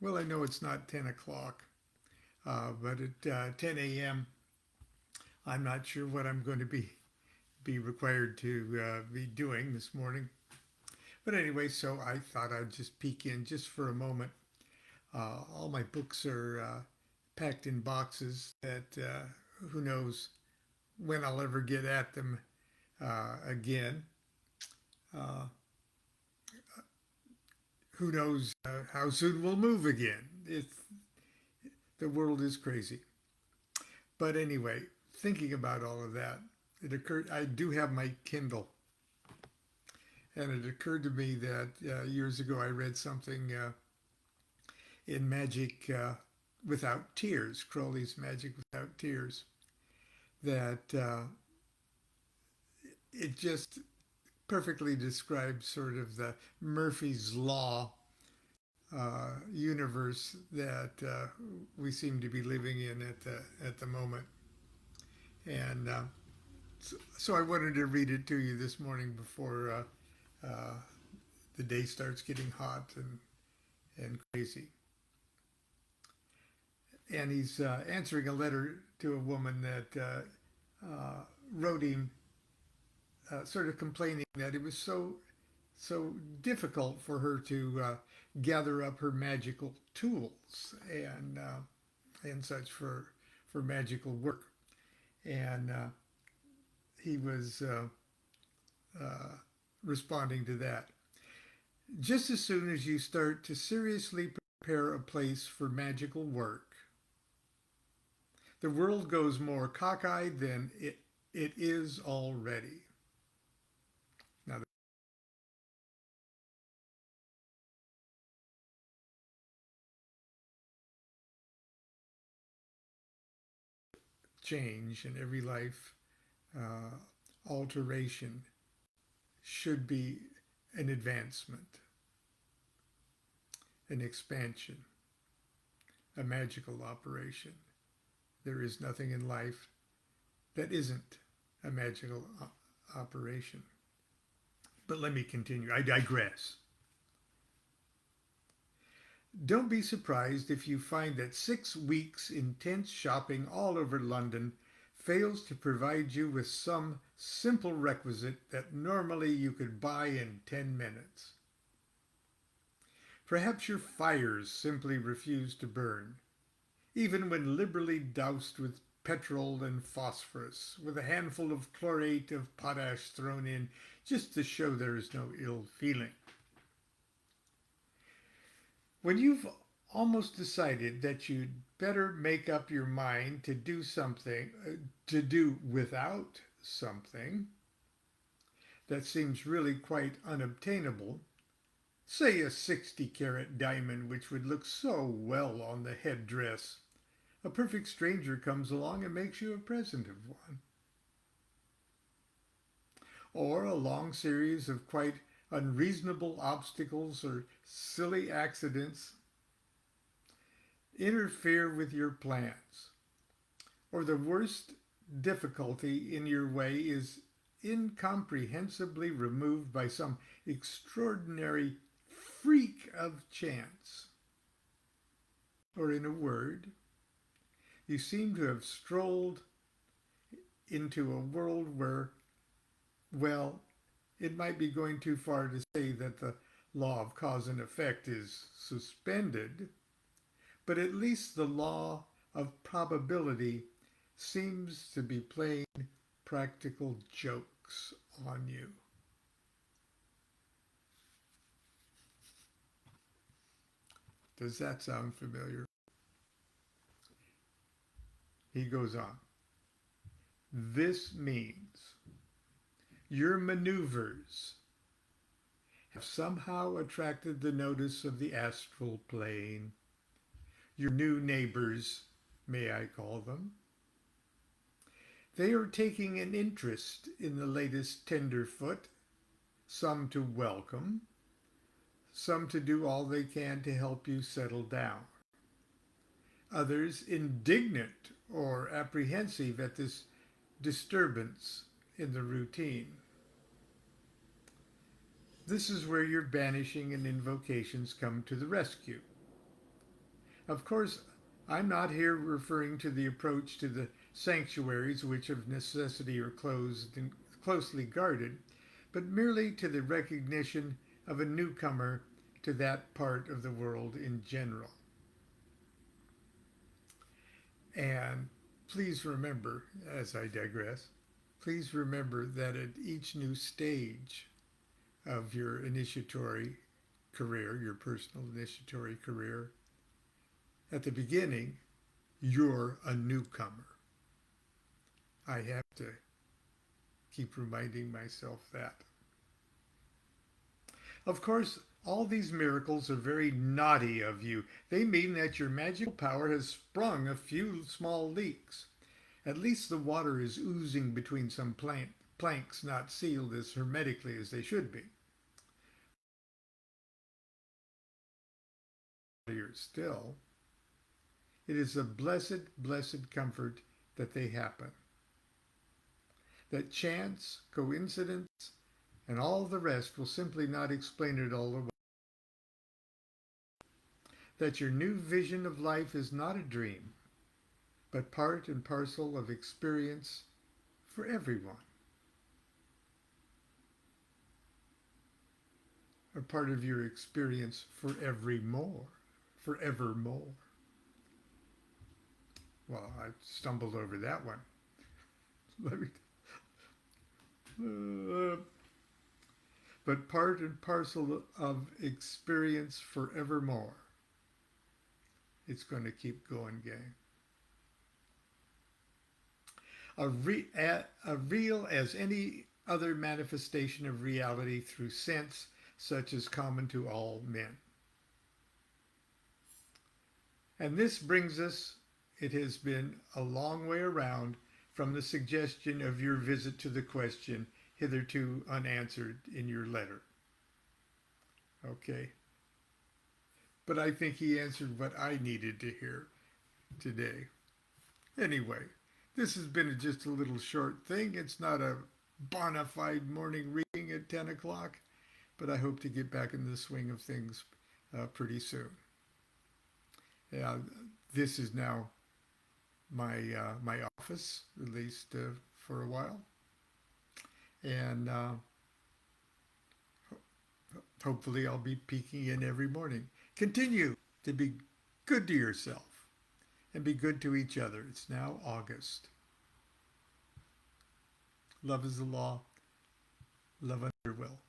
Well, I know it's not 10 o'clock, but at 10 a.m., I'm not sure what I'm going to be required to be doing this morning. But anyway, so I thought I'd just peek in just for a moment. All my books are packed in boxes that who knows when I'll ever get at them again. Uh, who knows how soon we'll move again. The world is crazy. But anyway, thinking about all of that, it occurred. I do have my Kindle, and it occurred to me that years ago I read something in Magic Without Tears, Crowley's Magic Without Tears, that it just perfectly describes sort of the Murphy's Law universe that we seem to be living in at the moment. And so I wanted to read it to you this morning before uh, the day starts getting hot and crazy. And he's answering a letter to a woman that wrote him, sort of complaining that it was so difficult for her to gather up her magical tools and such for magical work. And he was responding to that. Just as soon as you start to seriously prepare a place for magical work, the world goes more cockeyed than it is already. Now, change in every life alteration should be an advancement, an expansion, a magical operation. There is nothing in life that isn't a magical operation. But let me continue. I digress. Don't be surprised if you find that 6 weeks intense shopping all over London fails to provide you with some simple requisite that normally you could buy in 10 minutes. Perhaps your fires simply refuse to burn, even when liberally doused with petrol and phosphorus, with a handful of chlorate of potash thrown in just to show there is no ill feeling. When you've almost decided that you'd better make up your mind to do something, to do without something that seems really quite unobtainable, say a 60-carat diamond which would look so well on the headdress, a perfect stranger comes along and makes you a present of one. Or a long series of quite unreasonable obstacles or silly accidents interfere with your plans. Or the worst difficulty in your way is incomprehensibly removed by some extraordinary freak of chance. Or in a word, you seem to have strolled into a world where, well, it might be going too far to say that the law of cause and effect is suspended, but at least the law of probability seems to be playing practical jokes on you. Does that sound familiar? He goes on. This means your maneuvers have somehow attracted the notice of the astral plane, your new neighbors, may I call them. They are taking an interest in the latest tenderfoot, some to welcome, some to do all they can to help you settle down, others indignant or apprehensive at this disturbance in the routine. This is where your banishing and invocations come to the rescue. Of course, I'm not here referring to the approach to the sanctuaries, which of necessity are closed and closely guarded, but merely to the recognition of a newcomer to that part of the world in general. And please remember, as I digress, please remember that at each new stage of your initiatory career, your personal initiatory career, at the beginning, you're a newcomer. I have to keep reminding myself that. Of course, all these miracles are very naughty of you. They mean that your magical power has sprung a few small leaks. At least the water is oozing between some planks not sealed as hermetically as they should be. Still, it is a blessed, blessed comfort that they happen. That chance, coincidence, and all the rest will simply not explain it all away. That your new vision of life is not a dream, but part and parcel of experience for everyone, or part of your experience forevermore. Well, I stumbled over that one. Let me. But part and parcel of experience forevermore. It's going to keep going, gang. A real as any other manifestation of reality through sense, such as common to all men. And this brings us, it has been a long way around from the suggestion of your visit to the question hitherto unanswered in your letter. Okay. But I think he answered what I needed to hear today. Anyway, this has been just a little short thing. It's not a bona fide morning reading at 10 o'clock, but I hope to get back in the swing of things pretty soon. This is now my office, at least for a while. And hopefully I'll be peeking in every morning. Continue to be good to yourself and be good to each other. It's now August. Love is the law. Love under will.